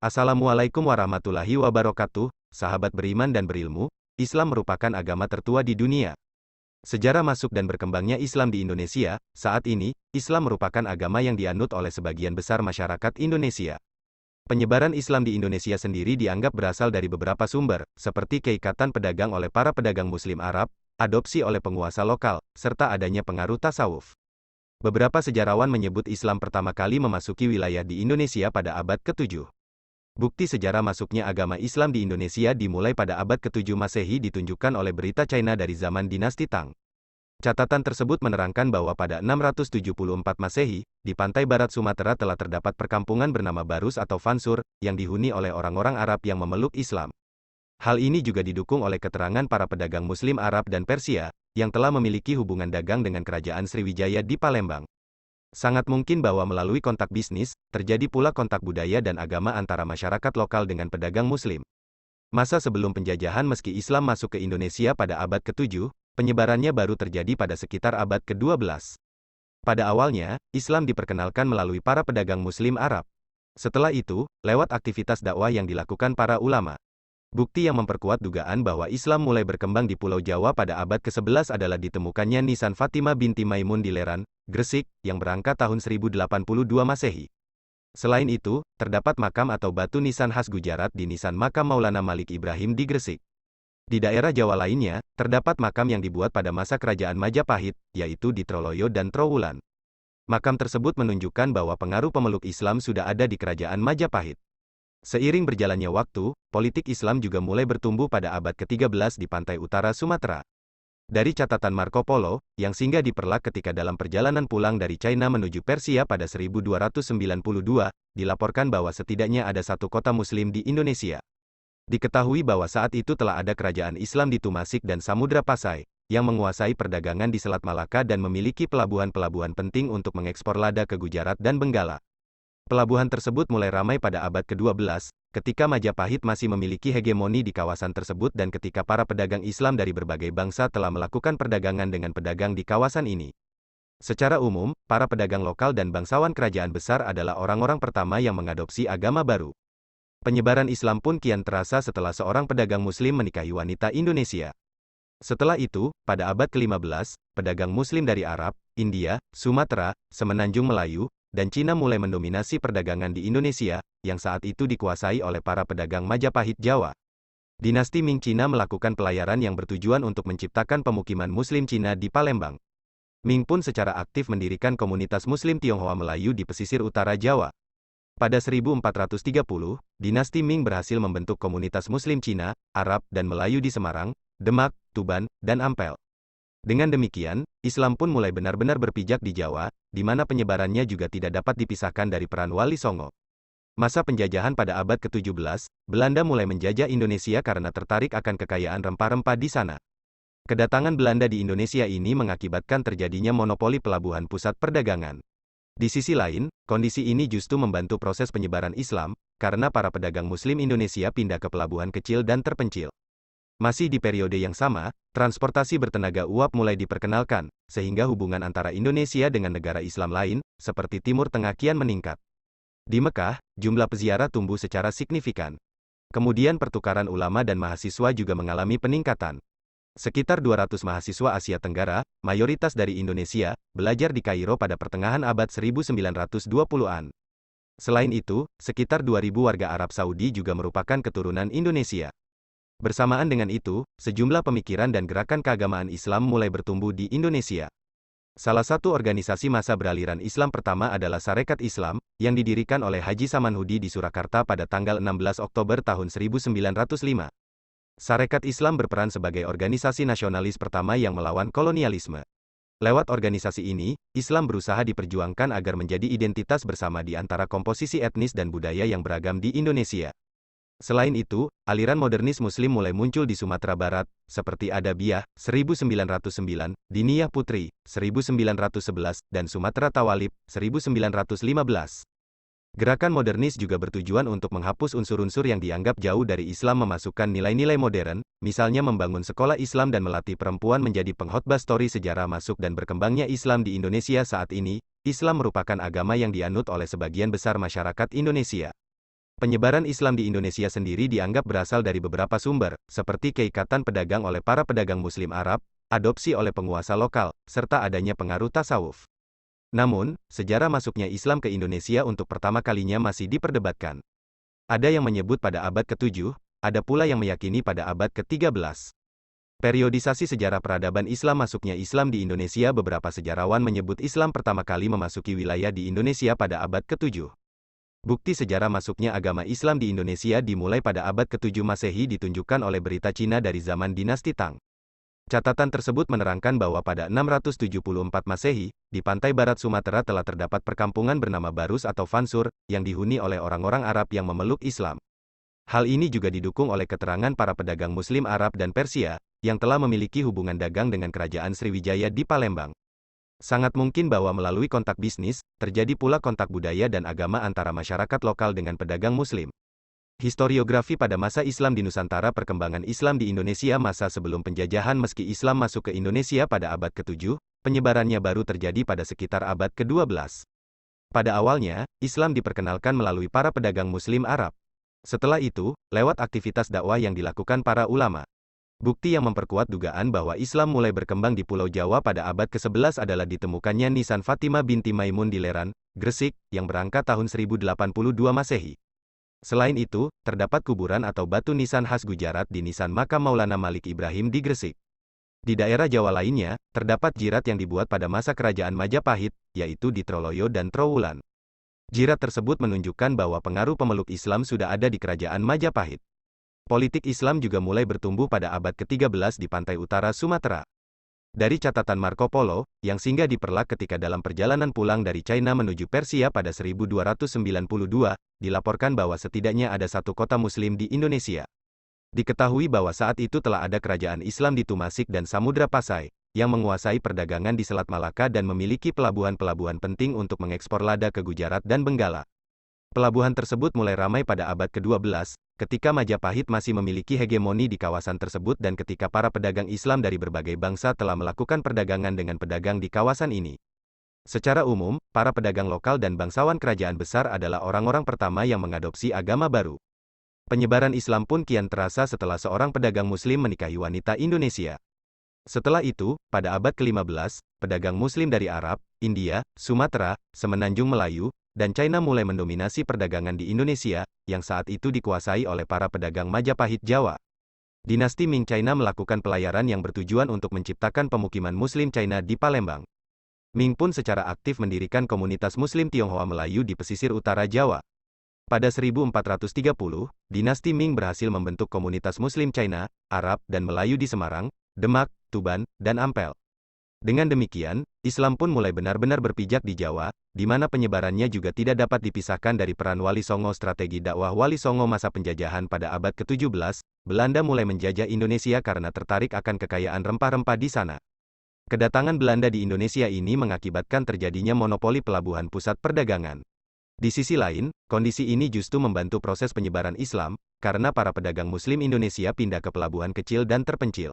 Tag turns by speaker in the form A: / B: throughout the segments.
A: Assalamualaikum warahmatullahi wabarakatuh, sahabat beriman dan berilmu. Islam merupakan agama tertua di dunia. Sejarah masuk dan berkembangnya Islam di Indonesia. Saat ini, Islam merupakan agama yang dianut oleh sebagian besar masyarakat Indonesia. Penyebaran Islam di Indonesia sendiri dianggap berasal dari beberapa sumber, seperti keikatan pedagang oleh para pedagang Muslim Arab, adopsi oleh penguasa lokal, serta adanya pengaruh tasawuf. Beberapa sejarawan menyebut Islam pertama kali memasuki wilayah di Indonesia pada abad ke-7. Bukti sejarah masuknya agama Islam di Indonesia dimulai pada abad ke-7 Masehi ditunjukkan oleh berita China dari zaman dinasti Tang. Catatan tersebut menerangkan bahwa pada 674 Masehi, di pantai barat Sumatera telah terdapat perkampungan bernama Barus atau Fansur, yang dihuni oleh orang-orang Arab yang memeluk Islam. Hal ini juga didukung oleh keterangan para pedagang Muslim Arab dan Persia, yang telah memiliki hubungan dagang dengan kerajaan Sriwijaya di Palembang. Sangat mungkin bahwa melalui kontak bisnis, terjadi pula kontak budaya dan agama antara masyarakat lokal dengan pedagang Muslim. Masa sebelum penjajahan meski Islam masuk ke Indonesia pada abad ke-7, penyebarannya baru terjadi pada sekitar abad ke-12. Pada awalnya, Islam diperkenalkan melalui para pedagang Muslim Arab. Setelah itu, lewat aktivitas dakwah yang dilakukan para ulama. Bukti yang memperkuat dugaan bahwa Islam mulai berkembang di Pulau Jawa pada abad ke-11 adalah ditemukannya nisan Fatimah binti Maimun di Leran, Gresik, yang berangkat tahun 1082 Masehi. Selain itu, terdapat makam atau batu nisan khas Gujarat di nisan makam Maulana Malik Ibrahim di Gresik. Di daerah Jawa lainnya, terdapat makam yang dibuat pada masa kerajaan Majapahit, yaitu di Troloyo dan Trowulan. Makam tersebut menunjukkan bahwa pengaruh pemeluk Islam sudah ada di kerajaan Majapahit. Seiring berjalannya waktu, politik Islam juga mulai bertumbuh pada abad ke-13 di pantai utara Sumatera. Dari catatan Marco Polo, yang singgah di Perlak ketika dalam perjalanan pulang dari China menuju Persia pada 1292, dilaporkan bahwa setidaknya ada satu kota Muslim di Indonesia. Diketahui bahwa saat itu telah ada kerajaan Islam di Tumasik dan Samudra Pasai, yang menguasai perdagangan di Selat Malaka dan memiliki pelabuhan-pelabuhan penting untuk mengekspor lada ke Gujarat dan Benggala. Pelabuhan tersebut mulai ramai pada abad ke-12, ketika Majapahit masih memiliki hegemoni di kawasan tersebut dan ketika para pedagang Islam dari berbagai bangsa telah melakukan perdagangan dengan pedagang di kawasan ini. Secara umum, para pedagang lokal dan bangsawan kerajaan besar adalah orang-orang pertama yang mengadopsi agama baru. Penyebaran Islam pun kian terasa setelah seorang pedagang Muslim menikahi wanita Indonesia. Setelah itu, pada abad ke-15, pedagang Muslim dari Arab, India, Sumatera, Semenanjung Melayu, dan Cina mulai mendominasi perdagangan di Indonesia, yang saat itu dikuasai oleh para pedagang Majapahit Jawa. Dinasti Ming Cina melakukan pelayaran yang bertujuan untuk menciptakan pemukiman Muslim Cina di Palembang. Ming pun secara aktif mendirikan komunitas Muslim Tionghoa Melayu di pesisir utara Jawa. Pada 1430, dinasti Ming berhasil membentuk komunitas Muslim Cina, Arab, dan Melayu di Semarang, Demak, Tuban, dan Ampel. Dengan demikian, Islam pun mulai benar-benar berpijak di Jawa, di mana penyebarannya juga tidak dapat dipisahkan dari peran Wali Songo. Masa penjajahan pada abad ke-17, Belanda mulai menjajah Indonesia karena tertarik akan kekayaan rempah-rempah di sana. Kedatangan Belanda di Indonesia ini mengakibatkan terjadinya monopoli pelabuhan pusat perdagangan. Di sisi lain, kondisi ini justru membantu proses penyebaran Islam, karena para pedagang Muslim Indonesia pindah ke pelabuhan kecil dan terpencil. Masih di periode yang sama, transportasi bertenaga uap mulai diperkenalkan, sehingga hubungan antara Indonesia dengan negara Islam lain, seperti Timur Tengah kian meningkat. Di Mekah, jumlah peziarah tumbuh secara signifikan. Kemudian pertukaran ulama dan mahasiswa juga mengalami peningkatan. Sekitar 200 mahasiswa Asia Tenggara, mayoritas dari Indonesia, belajar di Kairo pada pertengahan abad 1920-an. Selain itu, sekitar 2.000 warga Arab Saudi juga merupakan keturunan Indonesia. Bersamaan dengan itu, sejumlah pemikiran dan gerakan keagamaan Islam mulai bertumbuh di Indonesia. Salah satu organisasi massa beraliran Islam pertama adalah Sarekat Islam, yang didirikan oleh Haji Samanhudi di Surakarta pada tanggal 16 Oktober tahun 1905. Sarekat Islam berperan sebagai organisasi nasionalis pertama yang melawan kolonialisme. Lewat organisasi ini, Islam berusaha diperjuangkan agar menjadi identitas bersama di antara komposisi etnis dan budaya yang beragam di Indonesia. Selain itu, aliran modernis Muslim mulai muncul di Sumatera Barat, seperti Adabiyah, 1909, Diniyah Putri, 1911, dan Sumatera Tawalib, 1915. Gerakan modernis juga bertujuan untuk menghapus unsur-unsur yang dianggap jauh dari Islam memasukkan nilai-nilai modern, misalnya membangun sekolah Islam dan melatih perempuan menjadi pengkhotbah. Story sejarah masuk dan berkembangnya Islam di Indonesia saat ini. Islam merupakan agama yang dianut oleh sebagian besar masyarakat Indonesia. Penyebaran Islam di Indonesia sendiri dianggap berasal dari beberapa sumber, seperti keikatan pedagang oleh para pedagang Muslim Arab, adopsi oleh penguasa lokal, serta adanya pengaruh tasawuf. Namun, sejarah masuknya Islam ke Indonesia untuk pertama kalinya masih diperdebatkan. Ada yang menyebut pada abad ke-7, ada pula yang meyakini pada abad ke-13. Periodisasi sejarah peradaban Islam. Masuknya Islam di Indonesia. Beberapa sejarawan menyebut Islam pertama kali memasuki wilayah di Indonesia pada abad ke-7. Bukti sejarah masuknya agama Islam di Indonesia dimulai pada abad ke-7 Masehi ditunjukkan oleh berita Cina dari zaman dinasti Tang. Catatan tersebut menerangkan bahwa pada 674 Masehi, di pantai barat Sumatera telah terdapat perkampungan bernama Barus atau Fansur, yang dihuni oleh orang-orang Arab yang memeluk Islam. Hal ini juga didukung oleh keterangan para pedagang Muslim Arab dan Persia, yang telah memiliki hubungan dagang dengan kerajaan Sriwijaya di Palembang. Sangat mungkin bahwa melalui kontak bisnis, terjadi pula kontak budaya dan agama antara masyarakat lokal dengan pedagang Muslim. Historiografi pada masa Islam di Nusantara. Perkembangan Islam di Indonesia masa sebelum penjajahan. Meski Islam masuk ke Indonesia pada abad ke-7, penyebarannya baru terjadi pada sekitar abad ke-12. Pada awalnya, Islam diperkenalkan melalui para pedagang Muslim Arab. Setelah itu, lewat aktivitas dakwah yang dilakukan para ulama. Bukti yang memperkuat dugaan bahwa Islam mulai berkembang di Pulau Jawa pada abad ke-11 adalah ditemukannya nisan Fatimah binti Maimun di Leran, Gresik, yang berangkat tahun 1082 Masehi. Selain itu, terdapat kuburan atau batu nisan khas Gujarat di nisan makam Maulana Malik Ibrahim di Gresik. Di daerah Jawa lainnya, terdapat jirat yang dibuat pada masa kerajaan Majapahit, yaitu di Troloyo dan Trowulan. Jirat tersebut menunjukkan bahwa pengaruh pemeluk Islam sudah ada di kerajaan Majapahit. Politik Islam juga mulai bertumbuh pada abad ke-13 di pantai utara Sumatera. Dari catatan Marco Polo, yang singgah di Perlak ketika dalam perjalanan pulang dari China menuju Persia pada 1292, dilaporkan bahwa setidaknya ada satu kota Muslim di Indonesia. Diketahui bahwa saat itu telah ada kerajaan Islam di Tumasik dan Samudra Pasai, yang menguasai perdagangan di Selat Malaka dan memiliki pelabuhan-pelabuhan penting untuk mengekspor lada ke Gujarat dan Benggala. Pelabuhan tersebut mulai ramai pada abad ke-12, ketika Majapahit masih memiliki hegemoni di kawasan tersebut dan ketika para pedagang Islam dari berbagai bangsa telah melakukan perdagangan dengan pedagang di kawasan ini. Secara umum, para pedagang lokal dan bangsawan kerajaan besar adalah orang-orang pertama yang mengadopsi agama baru. Penyebaran Islam pun kian terasa setelah seorang pedagang Muslim menikahi wanita Indonesia. Setelah itu, pada abad ke-15, pedagang Muslim dari Arab, India, Sumatera, Semenanjung Melayu, dan China mulai mendominasi perdagangan di Indonesia, yang saat itu dikuasai oleh para pedagang Majapahit Jawa. Dinasti Ming China melakukan pelayaran yang bertujuan untuk menciptakan pemukiman Muslim China di Palembang. Ming pun secara aktif mendirikan komunitas Muslim Tionghoa Melayu di pesisir utara Jawa. Pada 1430, dinasti Ming berhasil membentuk komunitas Muslim China, Arab, dan Melayu di Semarang, Demak, Tuban, dan Ampel. Dengan demikian, Islam pun mulai benar-benar berpijak di Jawa, di mana penyebarannya juga tidak dapat dipisahkan dari peran Wali Songo. Strategi dakwah Wali Songo masa penjajahan pada abad ke-17, Belanda mulai menjajah Indonesia karena tertarik akan kekayaan rempah-rempah di sana. Kedatangan Belanda di Indonesia ini mengakibatkan terjadinya monopoli pelabuhan pusat perdagangan. Di sisi lain, kondisi ini justru membantu proses penyebaran Islam, karena para pedagang Muslim Indonesia pindah ke pelabuhan kecil dan terpencil.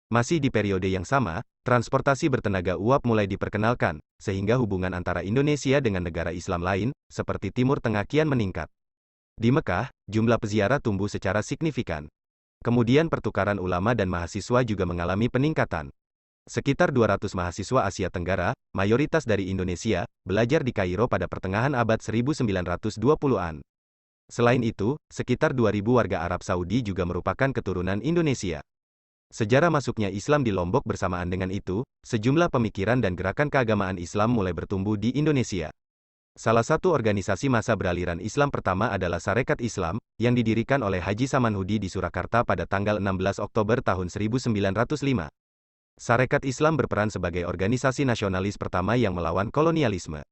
A: Masih di periode yang sama, transportasi bertenaga uap mulai diperkenalkan, sehingga hubungan antara Indonesia dengan negara Islam lain, seperti Timur Tengah kian meningkat. Di Mekah, jumlah peziarah tumbuh secara signifikan. Kemudian pertukaran ulama dan mahasiswa juga mengalami peningkatan. Sekitar 200 mahasiswa Asia Tenggara, mayoritas dari Indonesia, belajar di Kairo pada pertengahan abad 1920-an. Selain itu, sekitar 2.000 warga Arab Saudi juga merupakan keturunan Indonesia. Sejarah masuknya Islam di Lombok. Bersamaan dengan itu, sejumlah pemikiran dan gerakan keagamaan Islam mulai bertumbuh di Indonesia. Salah satu organisasi massa beraliran Islam pertama adalah Sarekat Islam, yang didirikan oleh Haji Samanhudi di Surakarta pada tanggal 16 Oktober tahun 1905. Sarekat Islam berperan sebagai organisasi nasionalis pertama yang melawan kolonialisme.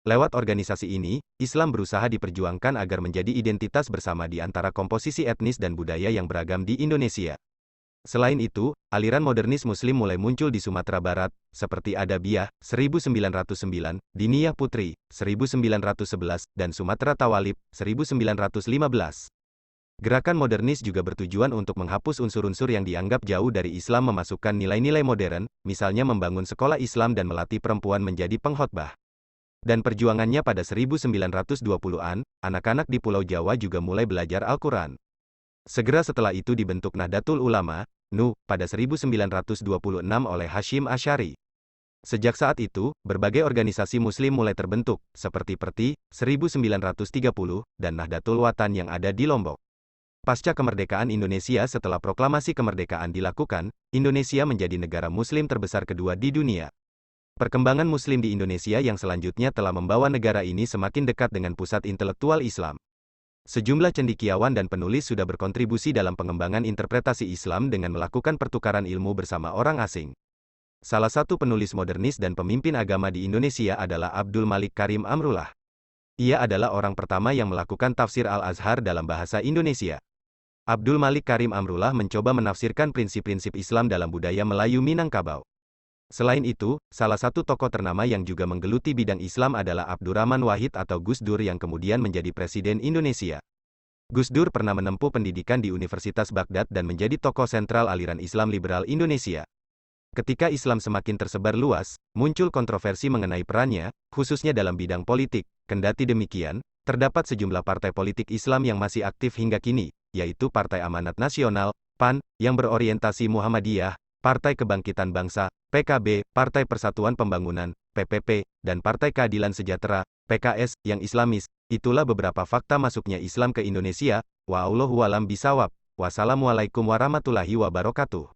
A: Lewat organisasi ini, Islam berusaha diperjuangkan agar menjadi identitas bersama di antara komposisi etnis dan budaya yang beragam di Indonesia. Selain itu, aliran modernis Muslim mulai muncul di Sumatera Barat, seperti Adabiyah, 1909, Diniyah Putri, 1911, dan Sumatera Tawalib, 1915. Gerakan modernis juga bertujuan untuk menghapus unsur-unsur yang dianggap jauh dari Islam, memasukkan nilai-nilai modern, misalnya membangun sekolah Islam dan melatih perempuan menjadi pengkhotbah. Dan perjuangannya pada 1920-an, anak-anak di Pulau Jawa juga mulai belajar Al-Quran. Segera setelah itu dibentuk Nahdlatul Ulama, NU, pada 1926 oleh Hasyim Asy'ari. Sejak saat itu, berbagai organisasi muslim mulai terbentuk, seperti PERTI, 1930, dan Nahdlatul Watan yang ada di Lombok. Pasca kemerdekaan Indonesia setelah proklamasi kemerdekaan dilakukan, Indonesia menjadi negara muslim terbesar kedua di dunia. Perkembangan muslim di Indonesia yang selanjutnya telah membawa negara ini semakin dekat dengan pusat intelektual Islam. Sejumlah cendekiawan dan penulis sudah berkontribusi dalam pengembangan interpretasi Islam dengan melakukan pertukaran ilmu bersama orang asing. Salah satu penulis modernis dan pemimpin agama di Indonesia adalah Abdul Malik Karim Amrullah. Ia adalah orang pertama yang melakukan tafsir Al-Azhar dalam bahasa Indonesia. Abdul Malik Karim Amrullah mencoba menafsirkan prinsip-prinsip Islam dalam budaya Melayu Minangkabau. Selain itu, salah satu tokoh ternama yang juga menggeluti bidang Islam adalah Abdurrahman Wahid atau Gus Dur yang kemudian menjadi Presiden Indonesia. Gus Dur pernah menempuh pendidikan di Universitas Baghdad dan menjadi tokoh sentral aliran Islam liberal Indonesia. Ketika Islam semakin tersebar luas, muncul kontroversi mengenai perannya, khususnya dalam bidang politik. Kendati demikian, terdapat sejumlah partai politik Islam yang masih aktif hingga kini, yaitu Partai Amanat Nasional, PAN, yang berorientasi Muhammadiyah, Partai Kebangkitan Bangsa, PKB, Partai Persatuan Pembangunan, PPP, dan Partai Keadilan Sejahtera, PKS, yang Islamis. Itulah beberapa fakta masuknya Islam ke Indonesia. Wallahu a'lam bishawab. Wassalamualaikum warahmatullahi wabarakatuh.